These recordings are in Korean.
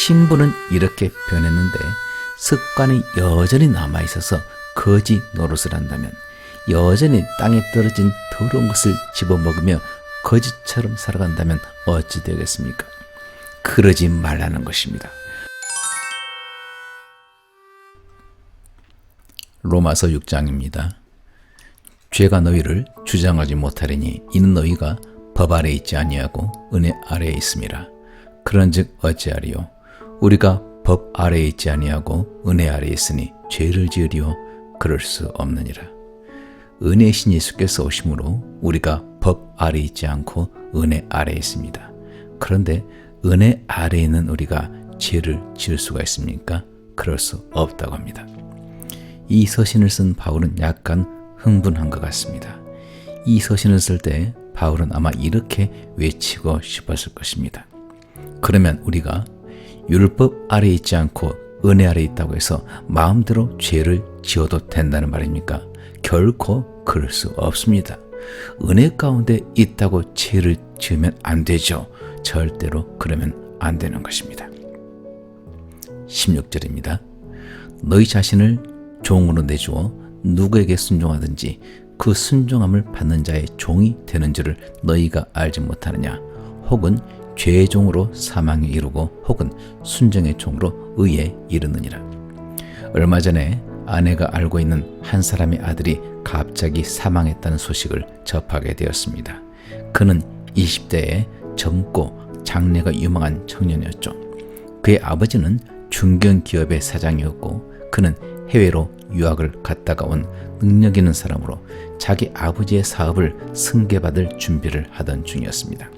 신부는 이렇게 변했는데 습관이 여전히 남아있어서 거지 노릇을 한다면 여전히 땅에 떨어진 더러운 것을 집어먹으며 거지처럼 살아간다면 어찌 되겠습니까? 그러지 말라는 것입니다. 로마서 6장입니다. 죄가 너희를 주장하지 못하리니 이는 너희가 법 아래 있지 아니하고 은혜 아래에 있음이라. 그런즉 어찌하리요? 우리가 법 아래에 있지 아니하고 은혜 아래에 있으니 죄를 지으리요? 그럴 수 없느니라. 은혜의 신 예수께서 오심으로 우리가 법 아래에 있지 않고 은혜 아래에 있습니다. 그런데 은혜 아래에 있는 우리가 죄를 지을 수가 있습니까? 그럴 수 없다고 합니다. 이 서신을 쓴 바울은 약간 흥분한 것 같습니다. 이 서신을 쓸 때 바울은 아마 이렇게 외치고 싶었을 것입니다. 그러면 우리가 율법 아래에 있지 않고 은혜 아래에 있다고 해서 마음대로 죄를 지어도 된다는 말입니까? 결코 그럴 수 없습니다. 은혜 가운데 있다고 죄를 지으면 안 되죠. 절대로 그러면 안 되는 것입니다. 16절입니다. 너희 자신을 종으로 내주어 누구에게 순종하든지 그 순종함을 받는 자의 종이 되는 줄을 너희가 알지 못하느냐? 혹은 죄의 종으로 사망에 이르고 혹은 순종의 종으로 의에 이르느니라. 얼마 전에 아내가 알고 있는 한 사람의 아들이 갑자기 사망했다는 소식을 접하게 되었습니다. 그는 20대에 젊고 장래가 유망한 청년이었죠. 그의 아버지는 중견기업의 사장이었고 그는 해외로 유학을 갔다가 온 능력 있는 사람으로 자기 아버지의 사업을 승계받을 준비를 하던 중이었습니다.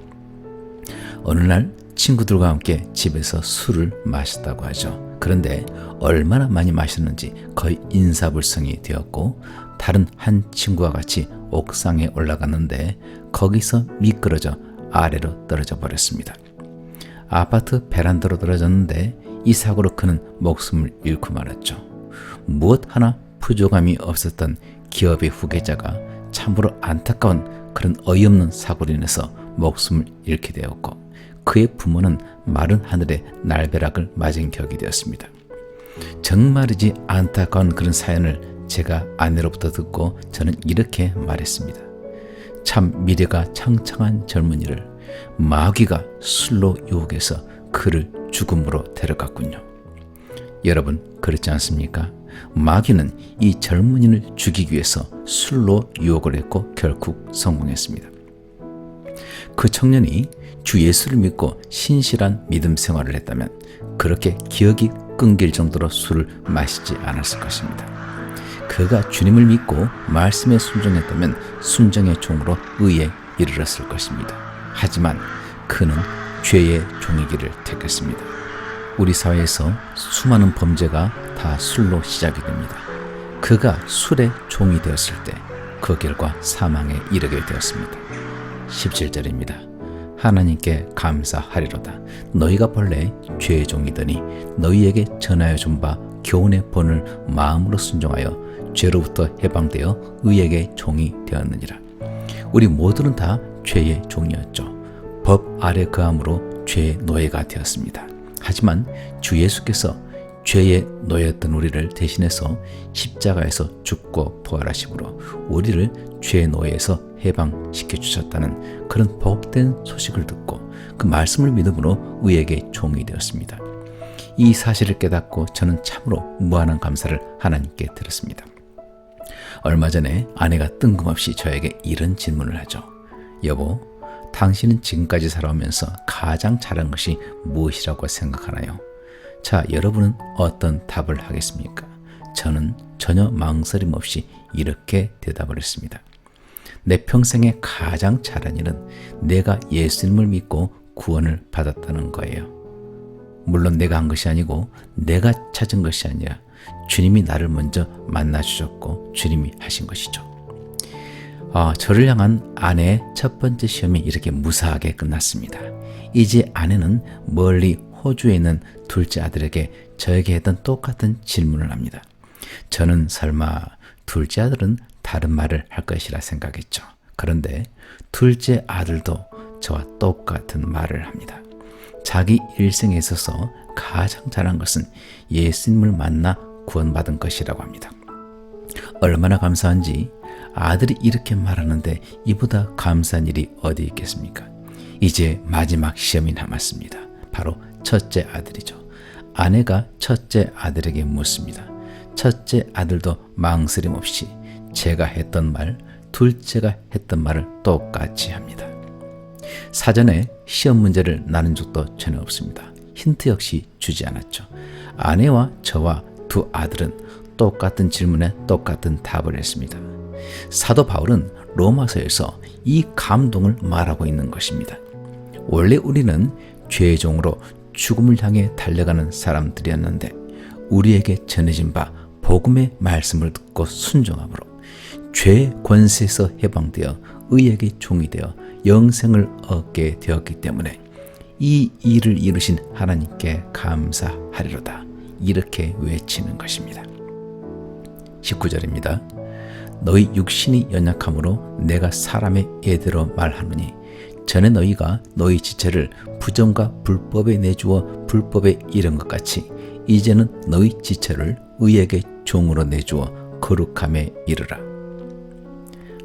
어느 날 친구들과 함께 집에서 술을 마셨다고 하죠. 그런데 얼마나 많이 마셨는지 거의 인사불성이 되었고 다른 한 친구와 같이 옥상에 올라갔는데 거기서 미끄러져 아래로 떨어져 버렸습니다. 아파트 베란다로 떨어졌는데 이 사고로 그는 목숨을 잃고 말았죠. 무엇 하나 부족함이 없었던 기업의 후계자가 참으로 안타까운 그런 어이없는 사고로 인해서 목숨을 잃게 되었고 그의 부모는 마른 하늘에 날벼락을 맞은 격이 되었습니다. 정말이지 안타까운 그런 사연을 제가 아내로부터 듣고 저는 이렇게 말했습니다. 참 미래가 창창한 젊은이를 마귀가 술로 유혹해서 그를 죽음으로 데려갔군요. 여러분 그렇지 않습니까? 마귀는 이 젊은이를 죽이기 위해서 술로 유혹을 했고 결국 성공했습니다. 그 청년이 주 예수를 믿고 신실한 믿음 생활을 했다면 그렇게 기억이 끊길 정도로 술을 마시지 않았을 것입니다. 그가 주님을 믿고 말씀에 순종했다면 순종의 종으로 의에 이르렀을 것입니다. 하지만 그는 죄의 종이기를 택했습니다. 우리 사회에서 수많은 범죄가 다 술로 시작이 됩니다. 그가 술의 종이 되었을 때 그 결과 사망에 이르게 되었습니다. 17절입니다. 하나님께 감사하리로다. 너희가 본래 죄의 종이더니 너희에게 전하여 준 바 교훈의 본을 마음으로 순종하여 죄로부터 해방되어 의에게 종이 되었느니라. 우리 모두는 다 죄의 종이었죠. 법 아래 거함으로 죄의 노예가 되었습니다. 하지만 주 예수께서 죄의 노예였던 우리를 대신해서 십자가에서 죽고 부활하심으로 우리를 죄의 노예에서 해방시켜 주셨다는 그런 복된 소식을 듣고 그 말씀을 믿음으로 의에게 종이 되었습니다. 이 사실을 깨닫고 저는 참으로 무한한 감사를 하나님께 드렸습니다. 얼마 전에 아내가 뜬금없이 저에게 이런 질문을 하죠. 여보, 당신은 지금까지 살아오면서 가장 잘한 것이 무엇이라고 생각하나요? 자, 여러분은 어떤 답을 하겠습니까? 저는 전혀 망설임 없이 이렇게 대답을 했습니다. 내 평생에 가장 잘한 일은 내가 예수님을 믿고 구원을 받았다는 거예요. 물론 내가 한 것이 아니고 내가 찾은 것이 아니라 주님이 나를 먼저 만나주셨고 주님이 하신 것이죠. 저를 향한 아내의 첫 번째 시험이 이렇게 무사하게 끝났습니다. 이제 아내는 멀리 호주에 있는 둘째 아들에게 저에게 했던 똑같은 질문을 합니다. 저는 설마 둘째 아들은 다른 말을 할 것이라 생각했죠. 그런데 둘째 아들도 저와 똑같은 말을 합니다. 자기 일생에 있어서 가장 잘한 것은 예수님을 만나 구원받은 것이라고 합니다. 얼마나 감사한지 아들이 이렇게 말하는데 이보다 감사한 일이 어디 있겠습니까? 이제 마지막 시험이 남았습니다. 바로 첫째 아들이죠. 아내가 첫째 아들에게 묻습니다. 첫째 아들도 망설임 없이 제가 했던 말, 둘째가 했던 말을 똑같이 합니다. 사전에 시험 문제를 나눈 적도 전혀 없습니다. 힌트 역시 주지 않았죠. 아내와 저와 두 아들은 똑같은 질문에 똑같은 답을 했습니다. 사도 바울은 로마서에서 이 감동을 말하고 있는 것입니다. 원래 우리는 죄의 종으로 죽음을 향해 달려가는 사람들이었는데 우리에게 전해진 바 복음의 말씀을 듣고 순종함으로 죄의 권세에서 해방되어 의에게 종이 되어 영생을 얻게 되었기 때문에 이 일을 이루신 하나님께 감사하리로다. 이렇게 외치는 것입니다. 19절입니다. 너희 육신이 연약함으로 내가 사람의 예대로 말하노니 전에 너희가 너희 지체를 부정과 불법에 내주어 불법에 이른 것 같이 이제는 너희 지체를 의에게 종으로 내주어 거룩함에 이르라.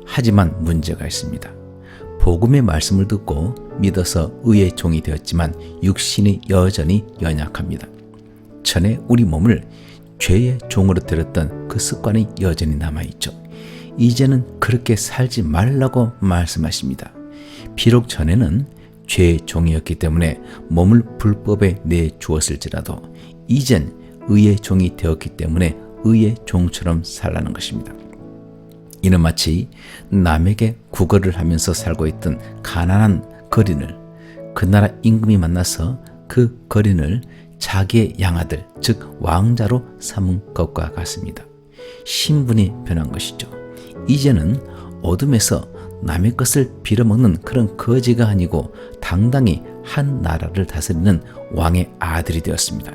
하지만 문제가 있습니다. 복음의 말씀을 듣고 믿어서 의의 종이 되었지만 육신이 여전히 연약합니다. 전에 우리 몸을 죄의 종으로 들였던 그 습관이 여전히 남아있죠. 이제는 그렇게 살지 말라고 말씀하십니다. 비록 전에는 죄의 종이었기 때문에 몸을 불법에 내주었을지라도 이젠 의의 종이 되었기 때문에 의의 종처럼 살라는 것입니다. 이는 마치 남에게 구걸을 하면서 살고 있던 가난한 거린을 그 나라 임금이 만나서 그 거린을 자기의 양아들, 즉 왕자로 삼은 것과 같습니다. 신분이 변한 것이죠. 이제는 어둠에서 남의 것을 빌어먹는 그런 거지가 아니고 당당히 한 나라를 다스리는 왕의 아들이 되었습니다.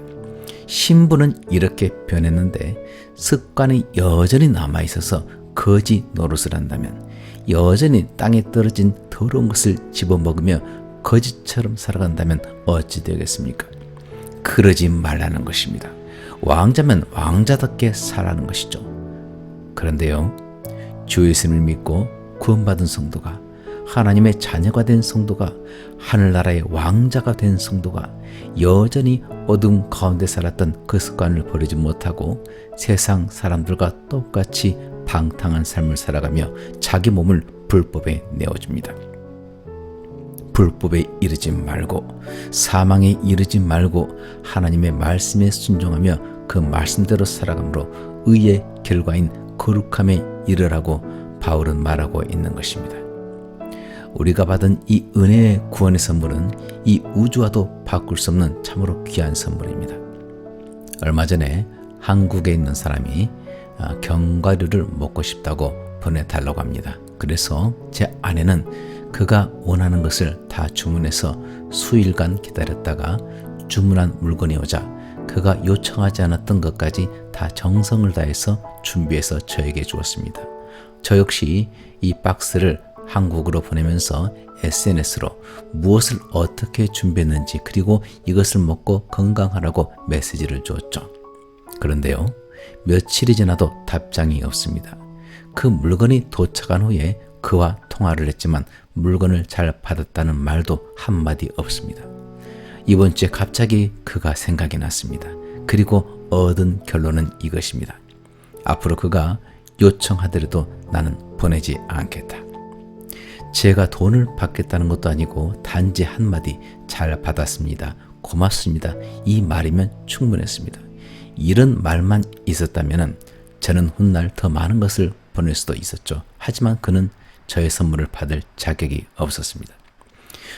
신분은 이렇게 변했는데 습관이 여전히 남아있어서 거지 노릇을 한다면 여전히 땅에 떨어진 더러운 것을 집어먹으며 거지처럼 살아간다면 어찌 되겠습니까? 그러지 말라는 것입니다. 왕자면 왕자답게 살라는 것이죠. 그런데요, 주 예수님을 믿고 구원받은 성도가, 하나님의 자녀가 된 성도가, 하늘나라의 왕자가 된 성도가 여전히 어둠 가운데 살았던 그 습관을 버리지 못하고 세상 사람들과 똑같이 방탕한 삶을 살아가며 자기 몸을 불법에 내어줍니다. 불법에 이르지 말고 사망에 이르지 말고 하나님의 말씀에 순종하며 그 말씀대로 살아감으로 의의 결과인 거룩함에 이르라고 바울은 말하고 있는 것입니다. 우리가 받은 이 은혜의 구원의 선물은 이 우주와도 바꿀 수 없는 참으로 귀한 선물입니다. 얼마 전에 한국에 있는 사람이 견과류를 먹고 싶다고 보내달라고 합니다. 그래서 제 아내는 그가 원하는 것을 다 주문해서 수일간 기다렸다가 주문한 물건이 오자 그가 요청하지 않았던 것까지 다 정성을 다해서 준비해서 저에게 주었습니다. 저 역시 이 박스를 한국으로 보내면서 SNS로 무엇을 어떻게 준비했는지 그리고 이것을 먹고 건강하라고 메시지를 주었죠. 그런데요, 며칠이 지나도 답장이 없습니다. 그 물건이 도착한 후에 그와 통화를 했지만 물건을 잘 받았다는 말도 한마디 없습니다. 이번 주에 갑자기 그가 생각이 났습니다. 그리고 얻은 결론은 이것입니다. 앞으로 그가 요청하더라도 나는 보내지 않겠다. 제가 돈을 받겠다는 것도 아니고 단지 한마디 잘 받았습니다. 고맙습니다. 이 말이면 충분했습니다. 이런 말만 있었다면 저는 훗날 더 많은 것을 보낼 수도 있었죠. 하지만 그는 저의 선물을 받을 자격이 없었습니다.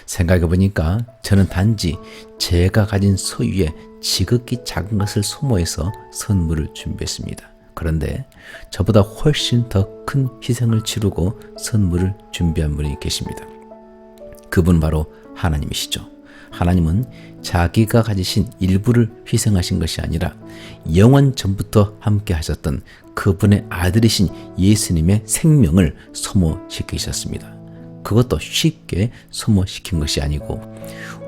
생각해보니까 저는 단지 제가 가진 소유에 지극히 작은 것을 소모해서 선물을 준비했습니다. 그런데 저보다 훨씬 더 큰 희생을 치르고 선물을 준비한 분이 계십니다. 그분 바로 하나님이시죠. 하나님은 자기가 가지신 일부를 희생하신 것이 아니라 영원 전부터 함께 하셨던 그분의 아들이신 예수님의 생명을 소모시키셨습니다. 그것도 쉽게 소모시킨 것이 아니고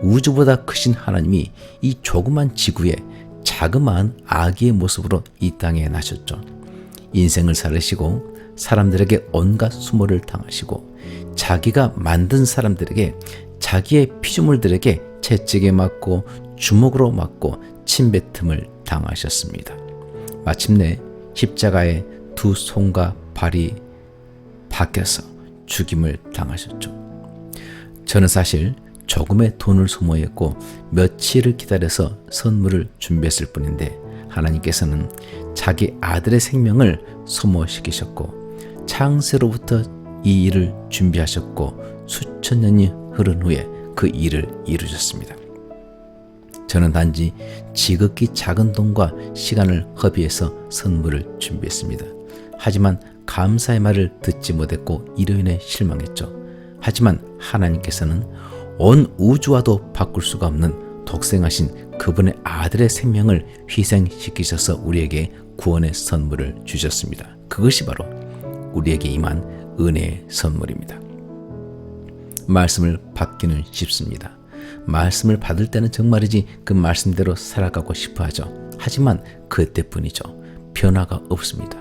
우주보다 크신 하나님이 이 조그만 지구에 자그마한 아기의 모습으로 이 땅에 나셨죠. 인생을 살으시고 사람들에게 온갖 수모를 당하시고 자기가 만든 사람들에게 자기의 피조물들에게 채찍에 맞고 주먹으로 맞고 침뱉음을 당하셨습니다. 마침내 십자가에 두 손과 발이 박혀서 죽임을 당하셨죠. 저는 사실 조금의 돈을 소모했고 며칠을 기다려서 선물을 준비했을 뿐인데 하나님께서는 자기 아들의 생명을 소모시키셨고 창세로부터 이 일을 준비하셨고 수천 년이 흐른 후에 그 일을 이루셨습니다. 저는 단지 지극히 작은 돈과 시간을 허비해서 선물을 준비했습니다. 하지만 감사의 말을 듣지 못했고 이로 인해 실망했죠. 하지만 하나님께서는 온 우주와도 바꿀 수가 없는 독생하신 그분의 아들의 생명을 희생시키셔서 우리에게 구원의 선물을 주셨습니다. 그것이 바로 우리에게 임한 은혜의 선물입니다. 말씀을 받기는 쉽습니다. 말씀을 받을 때는 정말이지 그 말씀대로 살아가고 싶어 하죠. 하지만 그때뿐이죠. 변화가 없습니다.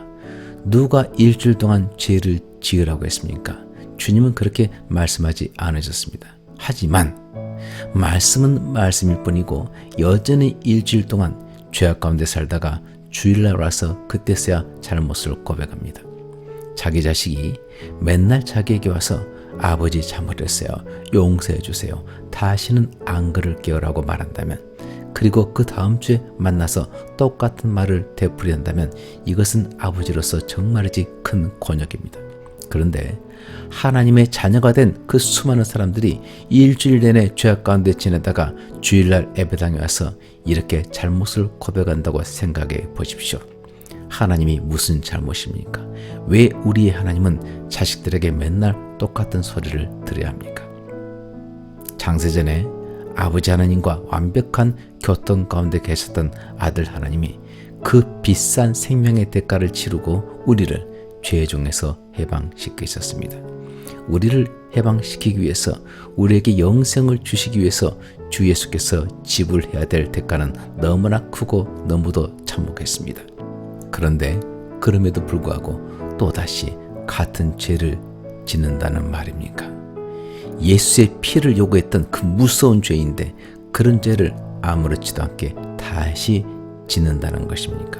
누가 일주일 동안 죄를 지으라고 했습니까? 주님은 그렇게 말씀하지 않으셨습니다. 하지만 말씀은 말씀일 뿐이고 여전히 일주일 동안 죄악 가운데 살다가 주일날 와서 그때서야 잘못을 고백합니다. 자기 자식이 맨날 자기에게 와서 아버지 잘못했어요. 용서해 주세요. 다시는 안 그럴게요 라고 말한다면, 그리고 그 다음 주에 만나서 똑같은 말을 되풀이한다면 이것은 아버지로서 정말이지 큰 곤욕입니다. 그런데 하나님의 자녀가 된 그 수많은 사람들이 일주일 내내 죄악 가운데 지내다가 주일날 예배당에 와서 이렇게 잘못을 고백한다고 생각해 보십시오. 하나님이 무슨 잘못입니까? 왜 우리의 하나님은 자식들에게 맨날 똑같은 소리를 들어야 합니까? 장세전에 아버지 하나님과 완벽한 교통 가운데 계셨던 아들 하나님이 그 비싼 생명의 대가를 치르고 우리를 죄의 종에서 해방시키셨습니다. 우리를 해방시키기 위해서, 우리에게 영생을 주시기 위해서 주 예수께서 지불해야 될 대가는 너무나 크고 너무도 참혹했습니다. 그런데 그럼에도 불구하고 또다시 같은 죄를 짓는다는 말입니까? 예수의 피를 요구했던 그 무서운 죄인데 그런 죄를 아무렇지도 않게 다시 짓는다는 것입니까?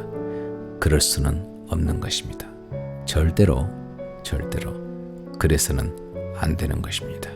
그럴 수는 없는 것입니다. 절대로 그래서는 안 되는 것입니다.